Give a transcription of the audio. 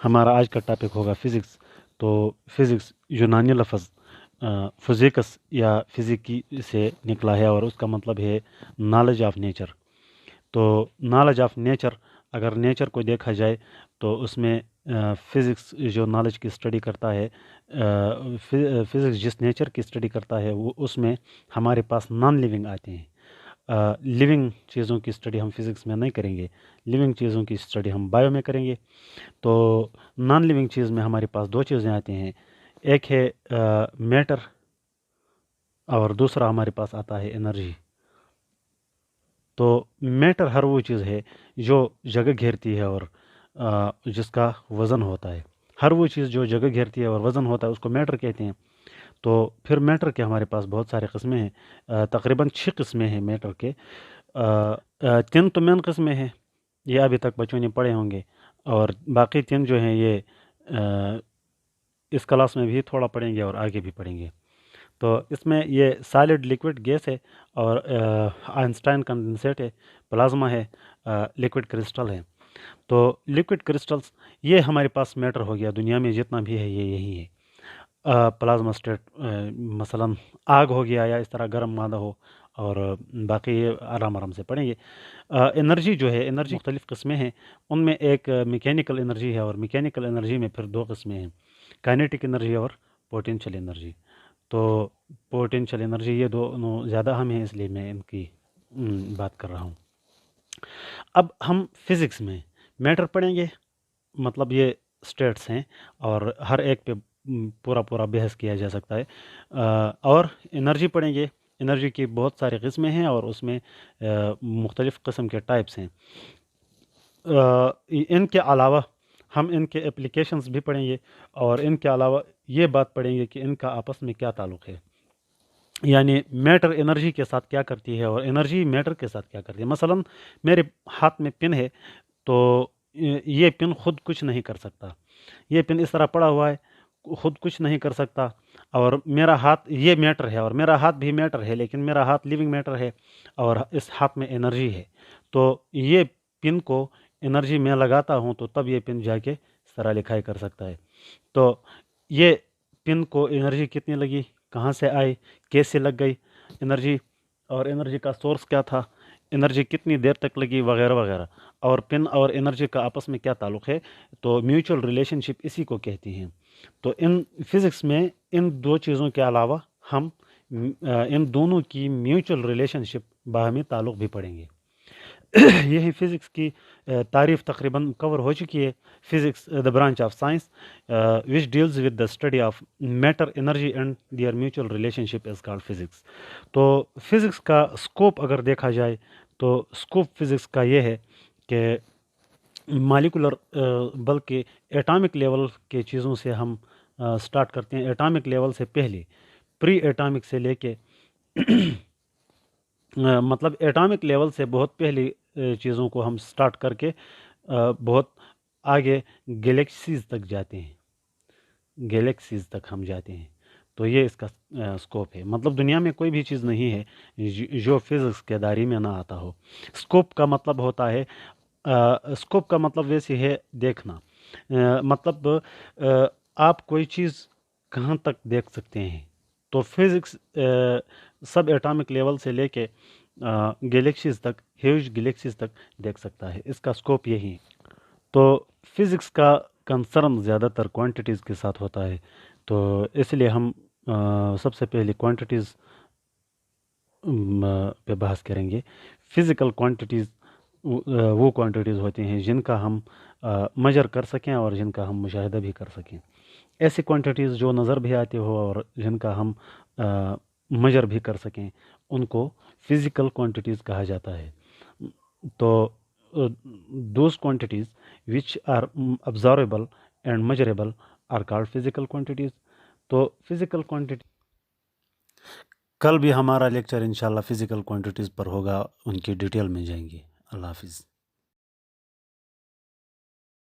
हमारा आज का टॉपिक होगा फिज़िक्स। तो फिज़िक्स यूनानी लफ्ज़ फिज़िकस या फिज़िकी से निकला है और उसका मतलब है नॉलेज ऑफ नेचर। तो नॉलेज ऑफ नेचर, अगर नेचर को देखा जाए तो उसमें फिज़िक्स जो नॉलेज की स्टडी करता है, फिज़िक्स जिस नेचर की स्टडी करता है वो उसमें हमारे पास नॉन लिविंग आते हैं। लिविंग चीज़ों की स्टडी हम फिज़िक्स में नहीं करेंगे, लिविंग चीज़ों की स्टडी हम बायो में करेंगे। तो नॉन लिविंग चीज़ में हमारे पास दो चीज़ें आती हैं, एक है मैटर और दूसरा हमारे पास आता है एनर्जी। तो मैटर हर वो चीज़ है जो जगह घेरती है और जिसका वज़न होता है। हर वो चीज़ जो जगह घेरती है और वज़न होता है उसको मैटर कहते हैं। तो फिर मैटर के हमारे पास बहुत सारे किस्में हैं, तकरीबन 6 किस्में हैं मैटर के। 3 तो मेन किस्में हैं, ये अभी तक बच्चों ने पढ़े होंगे, और बाकी 3 जो हैं ये इस क्लास में भी थोड़ा पढ़ेंगे और आगे भी पढ़ेंगे। तो इसमें ये सॉलिड, लिक्विड, गैस है, और आइंस्टाइन कंडेंसेट है, प्लाज्मा है, लिक्विड क्रिस्टल है। तो लिक्विड क्रिस्टल्स ये हमारे पास मैटर हो गया, दुनिया में जितना भी है ये यही है। प्लाज्मा स्टेट मसलन आग हो गया या इस तरह गर्म मादा हो, और बाकी ये आराम आराम से पढ़ेंगे। एनर्जी जो है, एनर्जी मुख्तलिफ़ किस्में हैं, उनमें एक मैकेनिकल एनर्जी है, और मैकेनिकल एनर्जी में फिर दो किस्में हैं, काइनेटिक एनर्जी और पोटेंशियल एनर्जी। तो पोटेंशियल एनर्जी ये दोनों ज़्यादा अहम हैं, इसलिए मैं इनकी बात कर रहा हूँ। अब हम फिज़िक्स में मैटर पढ़ेंगे, मतलब ये स्टेट्स हैं और हर एक पे पूरा पूरा बहस किया जा सकता है। और एनर्जी पढ़ेंगे, एनर्जी की बहुत सारी किस्में हैं और उसमें मुख्तलिफ़ किस्म के टाइप्स हैं। इनके अलावा हम इनके एप्लीकेशंस भी पढ़ेंगे, और इनके अलावा ये बात पढ़ेंगे कि इनका आपस में क्या ताल्लुक़ है, यानी मैटर एनर्जी के साथ क्या करती है और एनर्जी मैटर के साथ क्या करती है। मसलन मेरे हाथ में पिन है, तो ये पिन खुद कुछ नहीं कर सकता, ये पिन इस तरह पड़ा हुआ है, खुद कुछ नहीं कर सकता। और मेरा हाथ ये मैटर है, और मेरा हाथ भी मैटर है, लेकिन मेरा हाथ लिविंग मैटर है और इस हाथ में एनर्जी है। तो ये पिन को एनर्जी में लगाता हूँ तो तब ये पिन जाके इस तरह लिखाई कर सकता है। तो ये पिन को एनर्जी कितनी लगी, कहाँ से आई, कैसे लग गई एनर्जी, और एनर्जी का सोर्स क्या था, एनर्जी कितनी देर तक लगी, वगैरह वगैरह। और पिन और एनर्जी का आपस में क्या ताल्लुक़ है, तो म्यूचुअल रिलेशनशिप इसी को कहती हैं। तो इन फिज़िक्स में इन दो चीज़ों के अलावा हम इन दोनों की म्यूचुअल रिलेशनशिप, बाहमी ताल्लुक़ भी पढ़ेंगे। यही फ़िज़िक्स की तारीफ़ तकरीबन कवर हो चुकी है। Physics the branch of science which deals with the study of matter, energy and there mutual relationship is called physics. तो फ़िज़िक्स का स्कोप अगर देखा जाए तो स्कोप फ़िज़िक्स का ये है कि मॉलिक्यूलर, बल्कि एटॉमिक लेवल के चीज़ों से हम स्टार्ट करते हैं। एटॉमिक लेवल से पहले, प्री एटॉमिक से लेके मतलब एटॉमिक लेवल से बहुत पहले चीज़ों को हम स्टार्ट करके बहुत आगे गैलेक्सीज तक जाते हैं, गैलेक्सीज तक हम जाते हैं। तो ये इसका स्कोप है, मतलब दुनिया में कोई भी चीज़ नहीं है जो फिज़िक्स के दायरे में ना आता हो। स्कोप का मतलब होता है, स्कोप का मतलब वैसे है देखना, मतलब आप कोई चीज़ कहाँ तक देख सकते हैं। तो फिज़िक्स सब एटॉमिक लेवल से लेके गैलेक्सीज तक, ह्यूज गैलेक्सीज तक देख सकता है, इसका स्कोप यही है। तो फिज़िक्स का कंसर्न ज़्यादातर क्वांटिटीज़ के साथ होता है, तो इसलिए हम सबसे पहले क्वांटिटीज़ पे बहस करेंगे। फ़िज़िकल क्वांटिटीज़ वो क्वांटिटीज़ होती हैं जिनका हम मेजर कर सकें और जिनका हम मुशाहिदा भी कर सकें। ऐसी क्वांटिटीज़ जो नज़र भी आती हो और जिनका हम मेजर भी कर सकें, उनको फ़िज़िकल क्वांटिटीज़ कहा जाता है। तो those quantities which are observable and measurable are called physical quantities. तो फ़िज़िकल क्वांटिटी, कल भी हमारा लेक्चर इंशाल्लाह फ़िज़िकल क्वांटिटीज़ पर होगा, उनकी डिटेल में जाएंगे। अल्लाह हाफ़िज़।